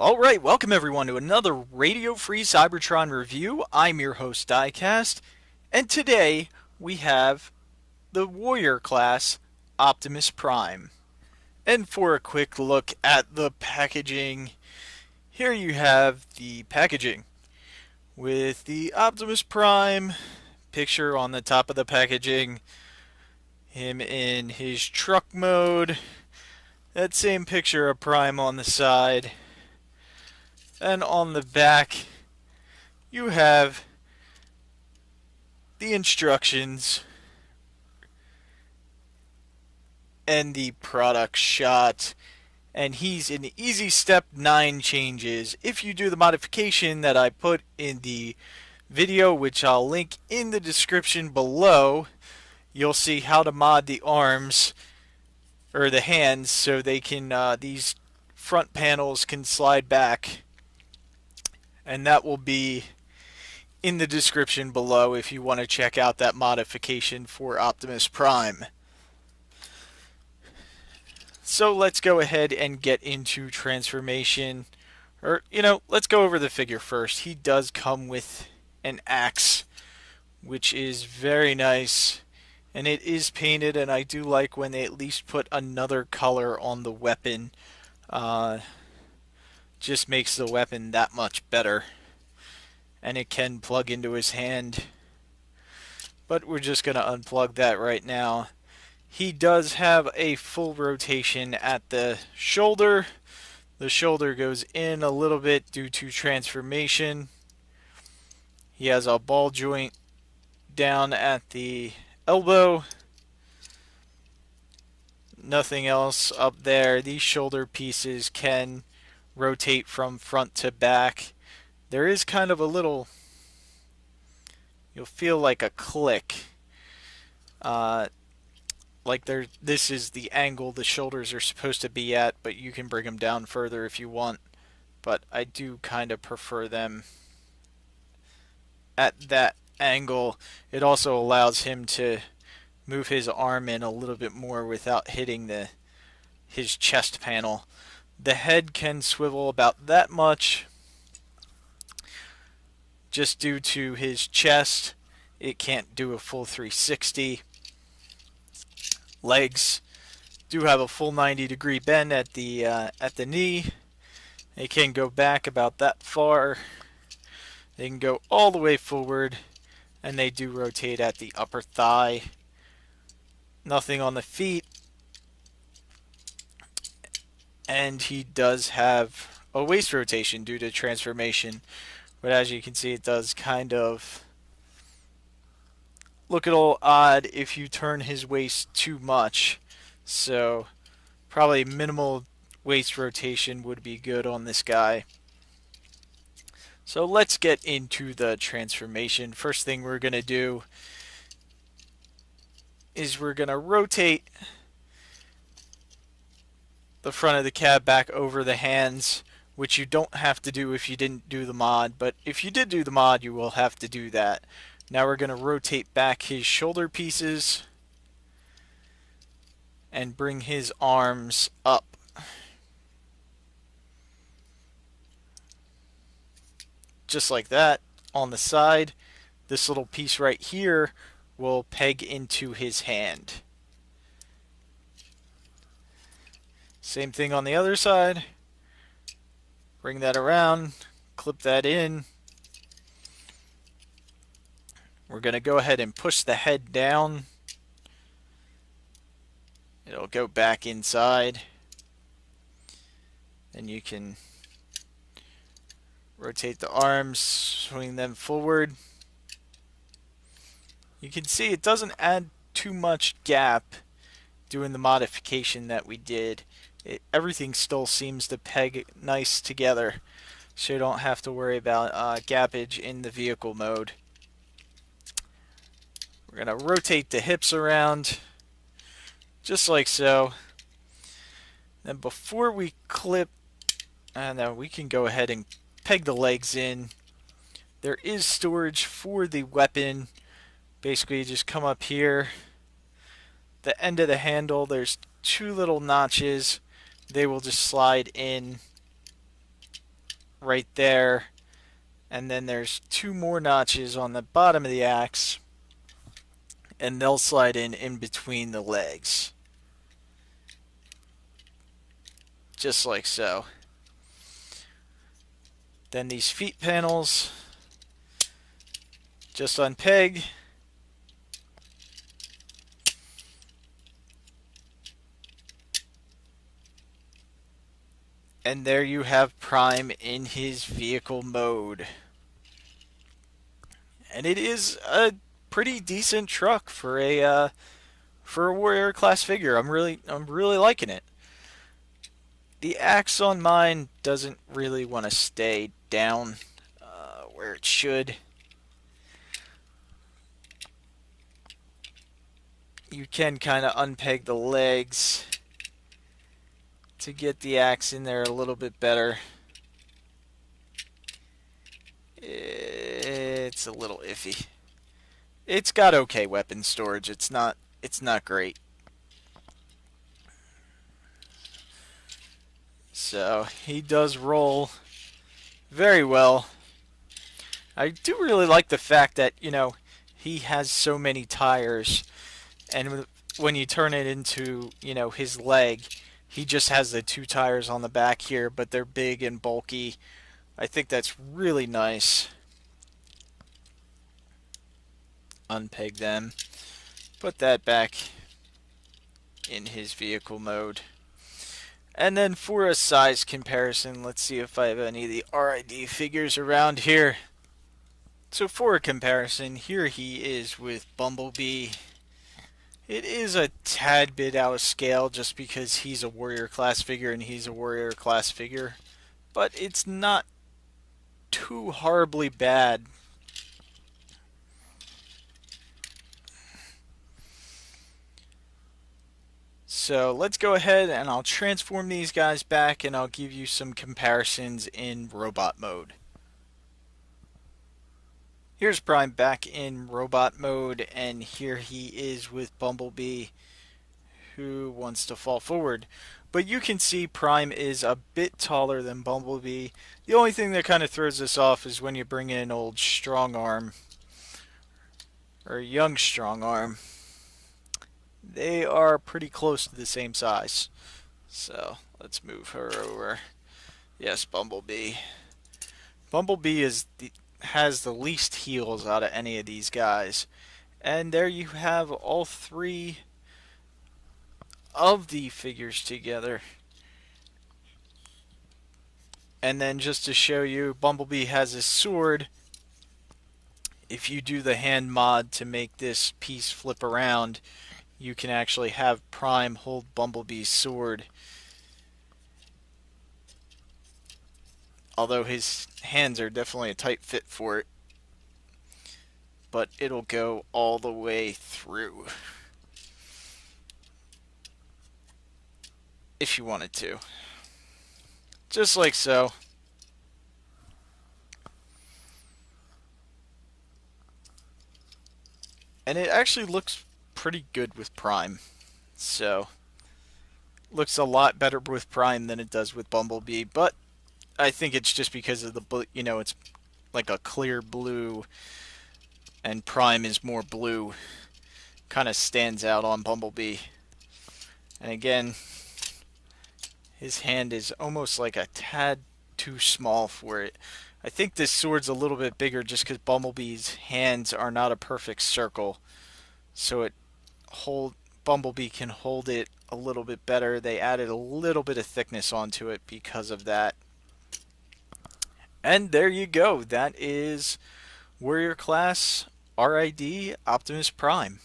Alright, welcome everyone to another Radio Free Cybertron review. I'm your host, Diecast, and today we have the Warrior class, Optimus Prime. And for a quick look at the packaging, here you have the packaging with the Optimus Prime picture on the top of the packaging, him in his truck mode, that same picture of Prime on the side. And on the back, you have the instructions and the product shot. And he's in easy step 9 changes. If you do the modification that I put in the video, which I'll link in the description below, you'll see how to mod the arms, or the hands, so they can, these front panels can slide back. And that will be in the description below if you want to check out that modification for Optimus Prime. So let's go ahead and get into transformation. Let's go over the figure first. He does come with an axe, which is very nice. And it is painted, and I do like when they at least put another color on the weapon. Just makes the weapon that much better. And it can plug into his hand. But we're just going to unplug that right now. He does have a full rotation at the shoulder. The shoulder goes in a little bit due to transformation. He has a ball joint down at the elbow. Nothing else up there. These shoulder pieces can rotate from front to back. There is kind of a little, you'll feel like a click. This is the angle the shoulders are supposed to be at, but you can bring them down further if you want. But I do kind of prefer them at that angle. It also allows him to move his arm in a little bit more without hitting his chest panel. The head can swivel about that much. Just due to his chest, it can't do a full 360. Legs do have a full 90-degree bend at the knee. They can go back about that far. They can go all the way forward, and they do rotate at the upper thigh. Nothing on the feet. And he does have a waist rotation due to transformation. But as you can see, it does kind of look a little odd if you turn his waist too much. So probably minimal waist rotation would be good on this guy. So let's get into the transformation. First thing we're going to do is we're going to rotate the front of the cab back over the hands, which you don't have to do if you didn't do the mod, but if you did do the mod, you will have to do that. Now we're going to rotate back his shoulder pieces and bring his arms up. Just like that. On the side, this little piece right here will peg into his hand. Same thing on the other side. Bring that around, clip that in. We're going to go ahead and push the head down. It'll go back inside. And you can rotate the arms, swing them forward. You can see it doesn't add too much gap doing the modification that we did. Everything still seems to peg nice together, so you don't have to worry about gappage in the vehicle mode. We're going to rotate the hips around, just like so. Then before we clip, we can go ahead and peg the legs in. There is storage for the weapon. Basically, you just come up here. The end of the handle, there's two little notches. They will just slide in right there, and then there's two more notches on the bottom of the axe, and they'll slide in between the legs, just like so. Then these feet panels just unpeg, and there you have Prime in his vehicle mode. And it is a pretty decent truck for a warrior class figure. I'm really liking it. The axe on mine doesn't really want to stay down where it should. You can kind of unpeg the legs to get the axe in there a little bit better. It's a little iffy. It's got okay weapon storage. It's not great. So he does roll very well. I do really like the fact that, he has so many tires, and when you turn it into, his leg, he just has the two tires on the back here, but they're big and bulky. I think that's really nice. Unpeg them. Put that back in his vehicle mode. And then for a size comparison, let's see if I have any of the RID figures around here. So for a comparison, here he is with Bumblebee. It is a tad bit out of scale just because he's a warrior class figure and he's a warrior class figure. But it's not too horribly bad. So let's go ahead and I'll transform these guys back and I'll give you some comparisons in robot mode. Here's Prime back in robot mode, and here he is with Bumblebee, who wants to fall forward. But you can see Prime is a bit taller than Bumblebee. The only thing that kind of throws this off is when you bring in an old strong arm, or a young strong arm. They are pretty close to the same size. So let's move her over. Yes, Bumblebee. Bumblebee has the least heals out of any of these guys. And there you have all three of the figures together. And then just to show you, Bumblebee has his sword. If you do the hand mod to make this piece flip around, you can actually have Prime hold Bumblebee's sword. Although his hands are definitely a tight fit for it. But it'll go all the way through. If you wanted to. Just like so. And it actually looks pretty good with Prime. So, looks a lot better with Prime than it does with Bumblebee. But I think it's just because of the, it's like a clear blue. And Prime is more blue. Kind of stands out on Bumblebee. And again, his hand is almost like a tad too small for it. I think this sword's a little bit bigger just because Bumblebee's hands are not a perfect circle. So Bumblebee can hold it a little bit better. They added a little bit of thickness onto it because of that. And there you go. That is Warrior Class RID Optimus Prime.